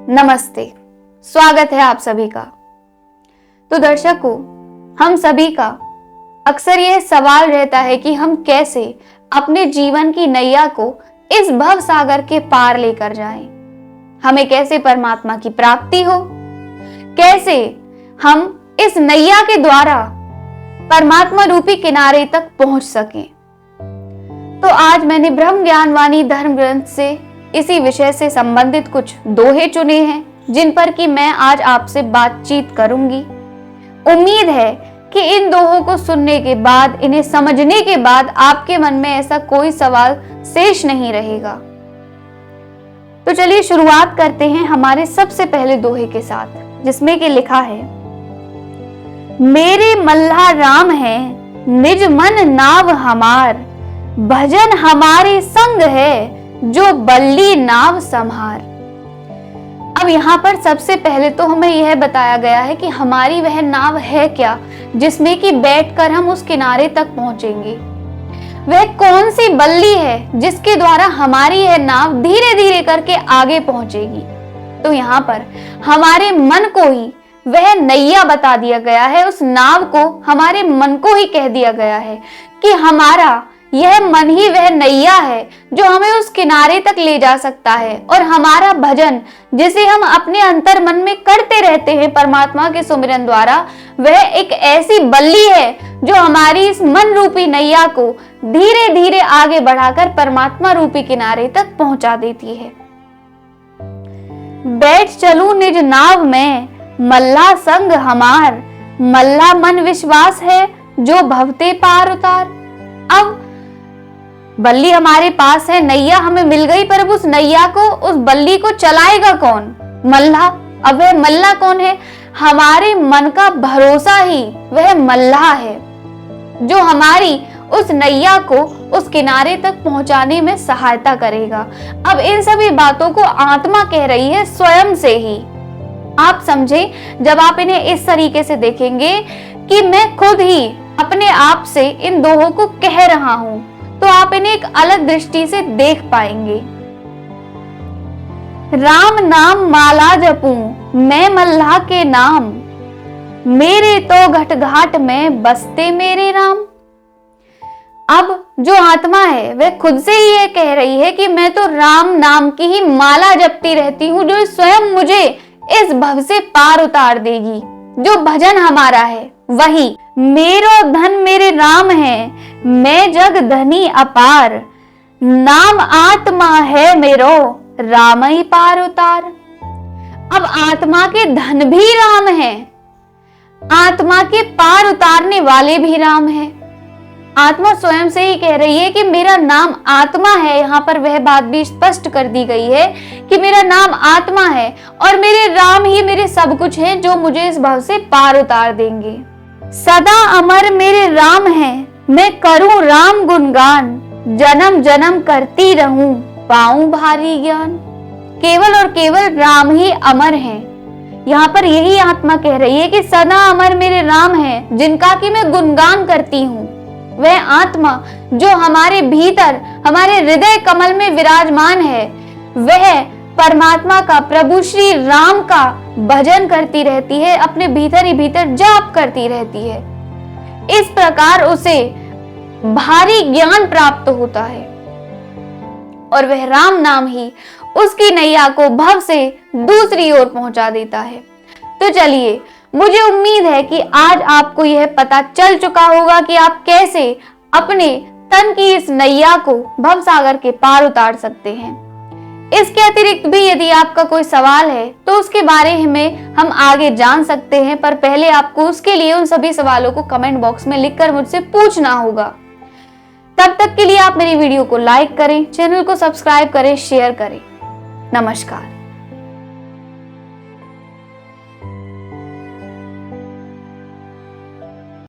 नमस्ते, स्वागत है आप सभी का। तो दर्शकों, हम सभी का अक्सर यह सवाल रहता है कि हम कैसे अपने जीवन की नैया को इस भव सागर के पार लेकर जाएं। हमें कैसे परमात्मा की प्राप्ति हो, कैसे हम इस नैया के द्वारा परमात्मा रूपी किनारे तक पहुंच सकें। तो आज मैंने ब्रह्म ज्ञानवाणी धर्म ग्रंथ से इसी विषय से संबंधित कुछ दोहे चुने हैं, जिन पर कि मैं आज आपसे बातचीत करूंगी। उम्मीद है कि इन दोहों को सुनने के बाद, इन्हें समझने के बाद आपके मन में ऐसा कोई सवाल शेष नहीं रहेगा। तो चलिए शुरुआत करते हैं हमारे सबसे पहले दोहे के साथ, जिसमें कि लिखा है, मेरे मल्हा राम है निज मन नाव हमार, भजन हमारे संग है जो बल्ली नाव संहार। अब यहाँ पर सबसे पहले तो हमें यह बताया गया है कि हमारी वह नाव है क्या, जिसमें कि बैठकर हम उस किनारे तक पहुंचेंगे। वह कौन सी बल्ली है जिसके द्वारा हमारी यह नाव धीरे धीरे करके आगे पहुंचेगी। तो यहाँ पर हमारे मन को ही वह नैया बता दिया गया है, उस नाव को हमारे मन को ही कह दिया गया है कि हमारा यह मन ही वह नैया है जो हमें उस किनारे तक ले जा सकता है। और हमारा भजन, जिसे हम अपने अंतर मन में करते रहते हैं परमात्मा के सुमिरन द्वारा, वह एक ऐसी बल्ली है जो हमारी इस मन रूपी नैया को धीरे धीरे आगे बढ़ाकर परमात्मा रूपी किनारे तक पहुंचा देती है। बैठ चलूं निज नाव में मल्ला संग हमार, मल्ला मन विश्वास है जो भवते पार उतार। अब बल्ली हमारे पास है, नैया हमें मिल गई, पर अब उस नैया को, उस बल्ली को चलाएगा कौन? मल्लाह। अब वह मल्लाह कौन है? हमारे मन का भरोसा ही वह मल्लाह है जो हमारी उस नैया को उस किनारे तक पहुंचाने में सहायता करेगा। अब इन सभी बातों को आत्मा कह रही है स्वयं से ही। आप समझे, जब आप इन्हें इस तरीके से देखेंगे कि मैं खुद ही अपने आप से इन दोहों को कह रहा हूं, तो आप इन्हें एक अलग दृष्टि से देख पाएंगे। राम नाम माला जपूं मैं मल्लाह के नाम, मेरे तो घट घाट में बसते मेरे राम। अब जो आत्मा है वह खुद से ही ये कह रही है कि मैं तो राम नाम की ही माला जपती रहती हूँ, जो स्वयं मुझे इस भव से पार उतार देगी। जो भजन हमारा है वही मेरो धन मेरे राम है, मैं जग धनी अपार, नाम आत्मा है मेरो राम ही पार उतार। अब आत्मा के धन भी राम है, आत्मा के पार उतारने वाले भी राम है। आत्मा स्वयं से ही कह रही है कि मेरा नाम आत्मा है। यहाँ पर वह बात भी स्पष्ट कर दी गई है कि मेरा नाम आत्मा है और मेरे राम ही मेरे सब कुछ हैं, जो मुझे इस भव से पार उतार देंगे। सदा अमर मेरे राम हैं, मैं करूं राम गुणगान, जन्म जन्म करती रहूं पाऊं भारी ज्ञान। केवल और केवल राम ही अमर हैं। यहाँ पर यही आत्मा कह रही है कि सदा अमर मेरे राम हैं, जिनका कि मैं गुणगान करती हूँ। वह आत्मा जो हमारे भीतर, हमारे हृदय कमल में विराजमान है, वह परमात्मा का, प्रभु श्री राम का भजन करती रहती है, अपने भीतर ही भीतर जाप करती रहती है। इस प्रकार उसे भारी ज्ञान प्राप्त होता है और वह राम नाम ही उसकी नैया को भव से दूसरी ओर पहुंचा देता है। तो चलिए, मुझे उम्मीद है कि आज आपको यह पता चल चुका होगा कि आप कैसे अपने तन की इस नैया को भव सागर के पार उतार सकते हैं। इसके अतिरिक्त भी यदि आपका कोई सवाल है तो उसके बारे में हम आगे जान सकते हैं, पर पहले आपको उसके लिए उन सभी सवालों को कमेंट बॉक्स में लिखकर मुझसे पूछना होगा। तब तक के लिए आप मेरी वीडियो को लाइक करें, चैनल को सब्सक्राइब करें, शेयर करें। नमस्कार।